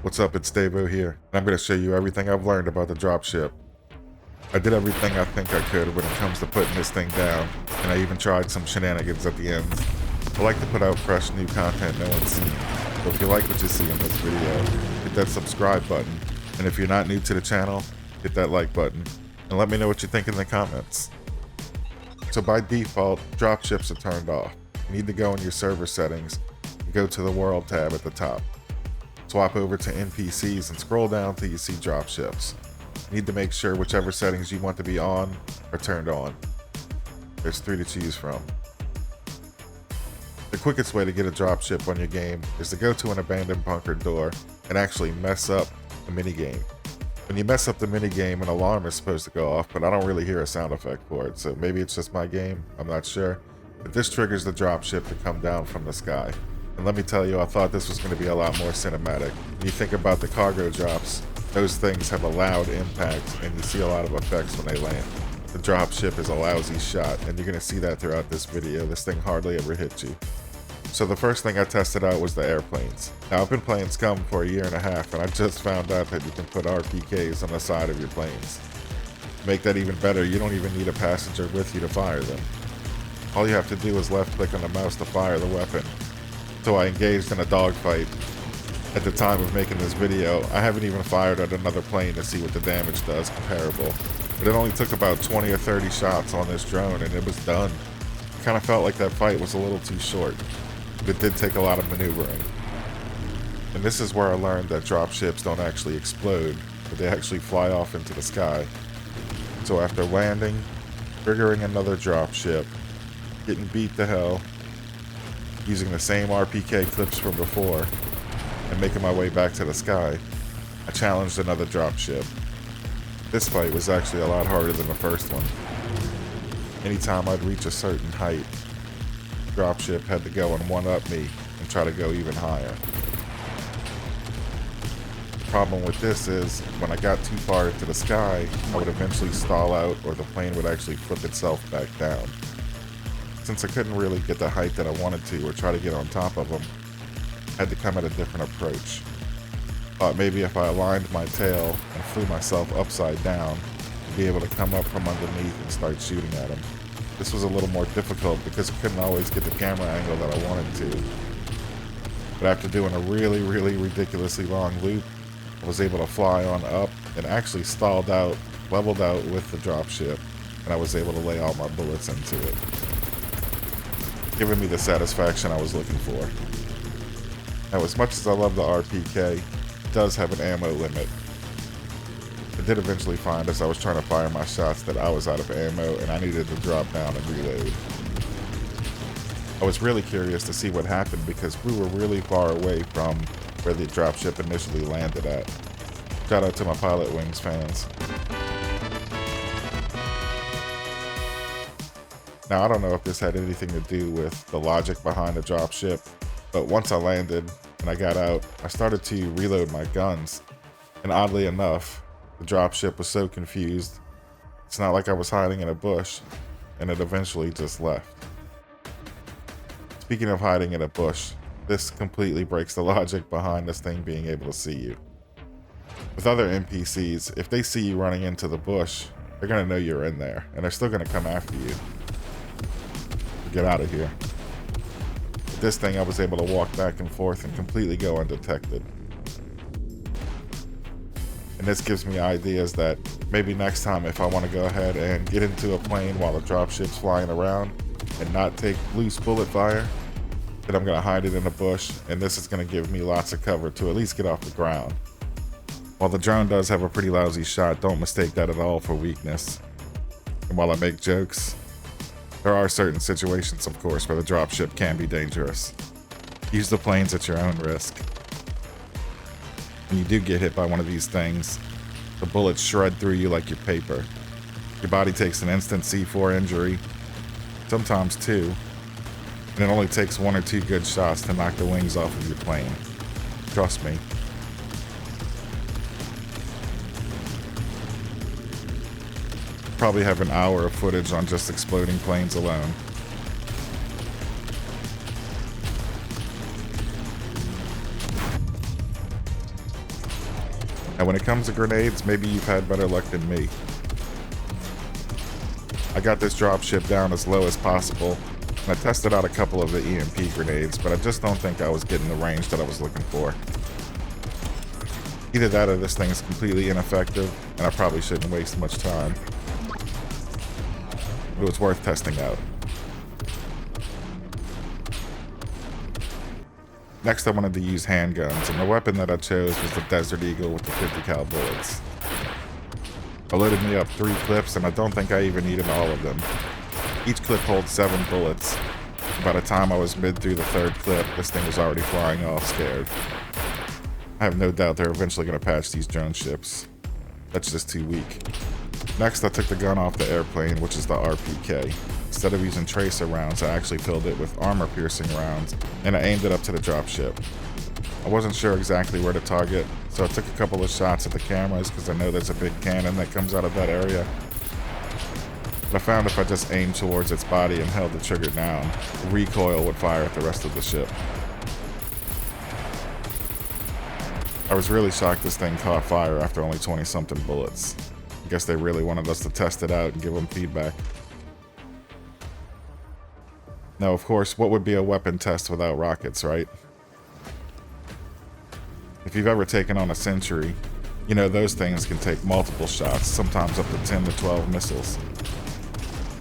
What's up, it's Davo here, and I'm going to show you everything I've learned about the dropship. I did everything I think I could when it comes to putting this thing down, and I even tried some shenanigans at the end. I like to put out fresh new content no one's seen, so if you like what you see in this video, hit that subscribe button, and if you're not new to the channel, hit that like button, and let me know what you think in the comments. So by default, dropships are turned off. You need to go in your server settings and go to the World tab at the top. Swap over to NPCs and scroll down till you see dropships. You need to make sure whichever settings you want to be on are turned on. There's 3 to choose from. The quickest way to get a dropship on your game is to go to an abandoned bunker door and actually mess up the minigame. When you mess up the minigame, an alarm is supposed to go off, but I don't really hear a sound effect for it, so maybe it's just my game, I'm not sure. But this triggers the dropship to come down from the sky. And let me tell you, I thought this was going to be a lot more cinematic. When you think about the cargo drops, those things have a loud impact, and you see a lot of effects when they land. The dropship is a lousy shot, and you're going to see that throughout this video. This thing hardly ever hits you. So the first thing I tested out was the airplanes. Now I've been playing SCUM for a year and a half, and I just found out that you can put RPKs on the side of your planes. To make that even better, you don't even need a passenger with you to fire them. All you have to do is left click on the mouse to fire the weapon. So I engaged in a dogfight. At the time of making this video, I haven't even fired at another plane to see what the damage does comparable. But it only took about 20 or 30 shots on this drone and it was done. It kind of felt like that fight was a little too short, but it did take a lot of maneuvering. And this is where I learned that dropships don't actually explode, but they actually fly off into the sky. So after landing, triggering another dropship, getting beat to hell, using the same RPK clips from before, and making my way back to the sky, I challenged another dropship. This fight was actually a lot harder than the first one. Anytime I'd reach a certain height, the dropship had to go and one-up me and try to go even higher. The problem with this is, when I got too far into the sky, I would eventually stall out or the plane would actually flip itself back down. Since I couldn't really get the height that I wanted to or try to get on top of them, I had to come at a different approach. Thought maybe if I aligned my tail and flew myself upside down, I'd be able to come up from underneath and start shooting at them. This was a little more difficult because I couldn't always get the camera angle that I wanted to. But after doing a really ridiculously long loop, I was able to fly on up and actually stalled out, leveled out with the dropship, and I was able to lay all my bullets into it, giving me the satisfaction I was looking for. Now, as much as I love the RPK, it does have an ammo limit. I did eventually find, as I was trying to fire my shots, that I was out of ammo and I needed to drop down and reload. I was really curious to see what happened because we were really far away from where the dropship initially landed at. Shout out to my Pilot Wings fans. Now, I don't know if this had anything to do with the logic behind the dropship, but once I landed and I got out, I started to reload my guns, and oddly enough, the dropship was so confused, it's not like I was hiding in a bush, and it eventually just left. Speaking of hiding in a bush, this completely breaks the logic behind this thing being able to see you. With other NPCs, if they see you running into the bush, they're going to know you're in there, and they're still going to come after you. Get out of here. With this thing, I was able to walk back and forth and completely go undetected. And this gives me ideas that maybe next time, if I want to go ahead and get into a plane while the dropship's flying around and not take loose bullet fire, then I'm going to hide it in a bush, and this is going to give me lots of cover to at least get off the ground. While the drone does have a pretty lousy shot, don't mistake that at all for weakness. And while I make jokes, there are certain situations, of course, where the dropship can be dangerous. Use the planes at your own risk. When you do get hit by one of these things, the bullets shred through you like your paper. Your body takes an instant C4 injury, sometimes 2, and it only takes 1 or 2 good shots to knock the wings off of your plane. Trust me. Probably have an hour of footage on just exploding planes alone. Now when it comes to grenades, maybe you've had better luck than me. I got this dropship down as low as possible, and I tested out a couple of the EMP grenades, but I just don't think I was getting the range that I was looking for. Either that or this thing is completely ineffective, and I probably shouldn't waste much time. It was worth testing out. Next, I wanted to use handguns, and the weapon that I chose was the Desert Eagle with the 50 cal bullets. I loaded me up 3 clips, and I don't think I even needed all of them. Each clip holds 7 bullets. By the time I was mid through the 3rd clip, this thing was already flying off scared. I have no doubt they're eventually going to patch these drone ships. That's just too weak. Next, I took the gun off the airplane, which is the RPK. Instead of using tracer rounds, I actually filled it with armor-piercing rounds, and I aimed it up to the dropship. I wasn't sure exactly where to target, so I took a couple of shots at the cameras because I know there's a big cannon that comes out of that area. But I found if I just aimed towards its body and held the trigger down, the recoil would fire at the rest of the ship. I was really shocked this thing caught fire after only 20-something bullets. I guess they really wanted us to test it out and give them feedback. Now, of course, what would be a weapon test without rockets, right? If you've ever taken on a Sentry, you know those things can take multiple shots, sometimes up to 10 to 12 missiles.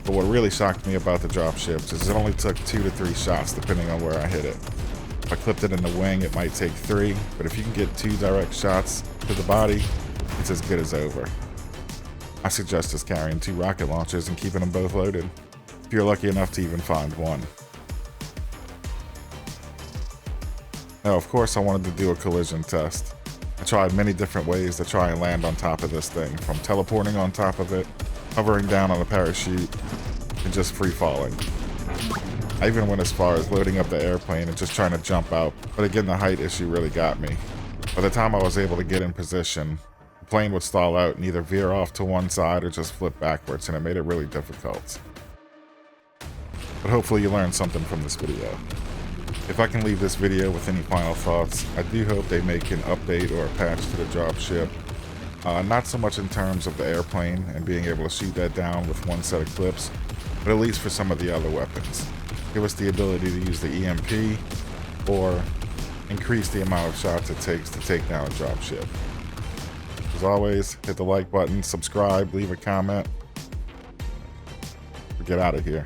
But what really shocked me about the dropships is it only took 2 to 3 shots depending on where I hit it. If I clipped it in the wing, it might take 3, but if you can get 2 direct shots to the body, it's as good as over. I suggest just carrying 2 rocket launchers and keeping them both loaded, if you're lucky enough to even find one. Now, of course, I wanted to do a collision test. I tried many different ways to try and land on top of this thing, from teleporting on top of it, hovering down on a parachute, and just free falling. I even went as far as loading up the airplane and just trying to jump out, but again, the height issue really got me. By the time I was able to get in position, the plane would stall out and either veer off to one side or just flip backwards, and it made it really difficult. But hopefully you learned something from this video. If I can leave this video with any final thoughts, I do hope they make an update or a patch to the dropship. Not so much in terms of the airplane and being able to shoot that down with one set of clips, but at least for some of the other weapons. Give us the ability to use the EMP or increase the amount of shots it takes to take down a dropship. As always, hit the like button, subscribe, leave a comment. Get out of here.